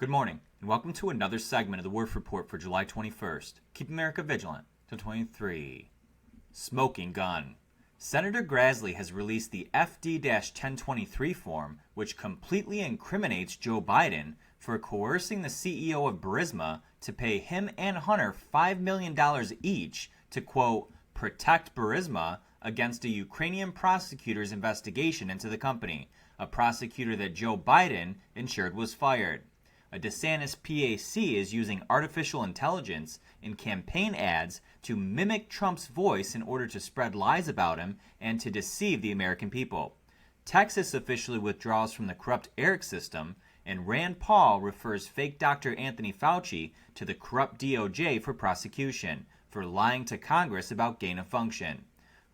Good morning, and welcome to another segment of the Werff Report for July 21st. Keep America vigilant till 23. Smoking gun. Senator Grassley has released the FD-1023 form, which completely incriminates Joe Biden for coercing the CEO of Burisma to pay him and Hunter $5 million each to, quote, protect Burisma against a Ukrainian prosecutor's investigation into the company, a prosecutor that Joe Biden ensured was fired. A DeSantis PAC is using artificial intelligence in campaign ads to mimic Trump's voice in order to spread lies about him and to deceive the American people. Texas officially withdraws from the corrupt ERIC system, and Rand Paul refers fake Dr. Anthony Fauci to the corrupt DOJ for prosecution for lying to Congress about gain of function.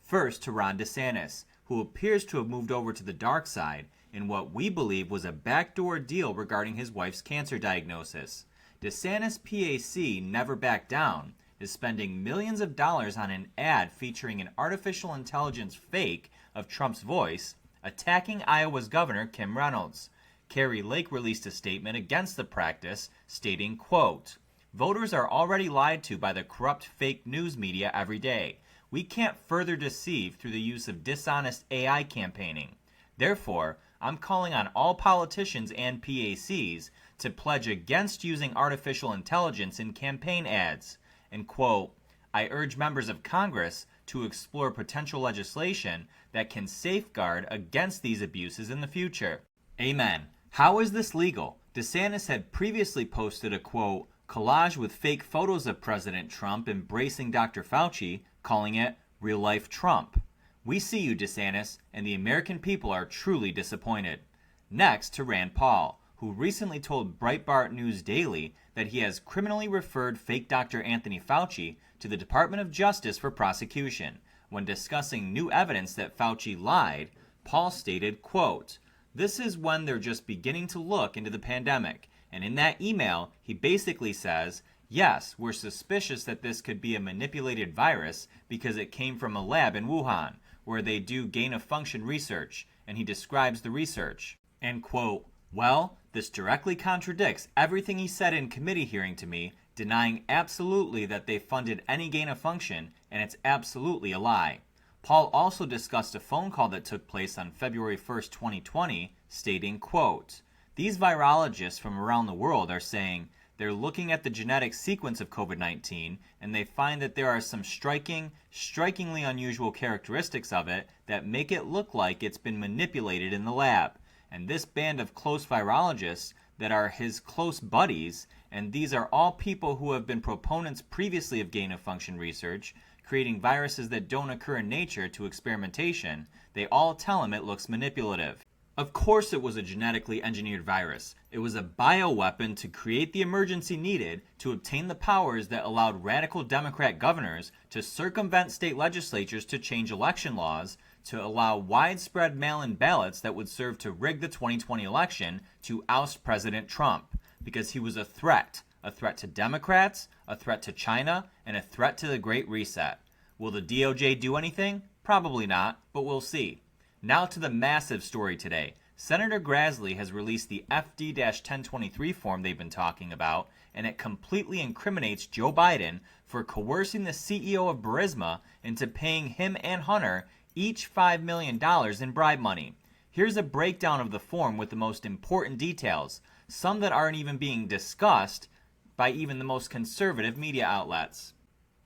First to Ron DeSantis, who appears to have moved over to the dark side in what we believe was a backdoor deal regarding his wife's cancer diagnosis. DeSantis PAC never backed down, is spending millions of dollars on an ad featuring an artificial intelligence fake of Trump's voice, attacking Iowa's Governor Kim Reynolds. Kari Lake released a statement against the practice, stating, quote, voters are already lied to by the corrupt fake news media every day. We can't further deceive through the use of dishonest AI campaigning. Therefore, I'm calling on all politicians and PACs to pledge against using artificial intelligence in campaign ads. And quote, I urge members of Congress to explore potential legislation that can safeguard against these abuses in the future. Amen. How is this legal? DeSantis had previously posted a, quote, collage with fake photos of President Trump embracing Dr. Fauci, calling it real-life Trump. We see you, DeSantis, and the American people are truly disappointed. Next to Rand Paul, who recently told Breitbart News Daily that he has criminally referred fake Dr. Anthony Fauci to the Department of Justice for prosecution. When discussing new evidence that Fauci lied, Paul stated, quote, this is when they're just beginning to look into the pandemic. And in that email, he basically says, yes, we're suspicious that this could be a manipulated virus because it came from a lab in Wuhan, where they do gain-of-function research, and he describes the research. And quote, well, this directly contradicts everything he said in committee hearing to me, denying absolutely that they funded any gain-of-function, and it's absolutely a lie. Paul also discussed a phone call that took place on February 1st, 2020, stating, quote, these virologists from around the world are saying they're looking at the genetic sequence of COVID-19, and they find that there are some strikingly unusual characteristics of it that make it look like it's been manipulated in the lab. And this band of close virologists that are his close buddies, and these are all people who have been proponents previously of gain-of-function research, creating viruses that don't occur in nature to experimentation, they all tell him it looks manipulative. Of course it was a genetically engineered virus. It was a bioweapon to create the emergency needed to obtain the powers that allowed radical Democrat governors to circumvent state legislatures to change election laws, to allow widespread mail-in ballots that would serve to rig the 2020 election to oust President Trump, because he was a threat to Democrats, a threat to China, and a threat to the Great Reset. Will the DOJ do anything? Probably not, but we'll see. Now to the massive story today. Senator Grassley has released the FD-1023 form they've been talking about, and it completely incriminates Joe Biden for coercing the CEO of Burisma into paying him and Hunter each $5 million in bribe money. Here's a breakdown of the form with the most important details, some that aren't even being discussed by even the most conservative media outlets.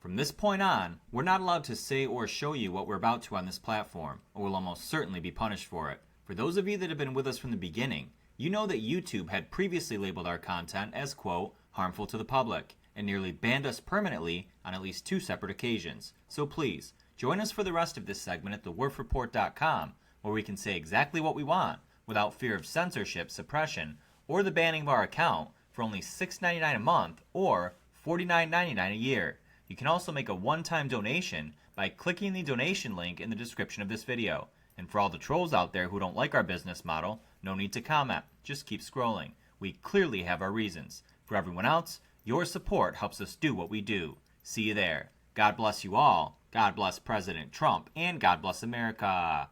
From this point on, we're not allowed to say or show you what we're about to on this platform, or we'll almost certainly be punished for it. For those of you that have been with us from the beginning, you know that YouTube had previously labeled our content as, quote, harmful to the public, and nearly banned us permanently on at least 2 separate occasions. So please, join us for the rest of this segment at thewerfreport.com, where we can say exactly what we want, without fear of censorship, suppression, or the banning of our account for only $6.99 a month or $49.99 a year. You can also make a one-time donation by clicking the donation link in the description of this video. And for all the trolls out there who don't like our business model, no need to comment. Just keep scrolling. We clearly have our reasons. For everyone else, your support helps us do what we do. See you there. God bless you all. God bless President Trump. And God bless America.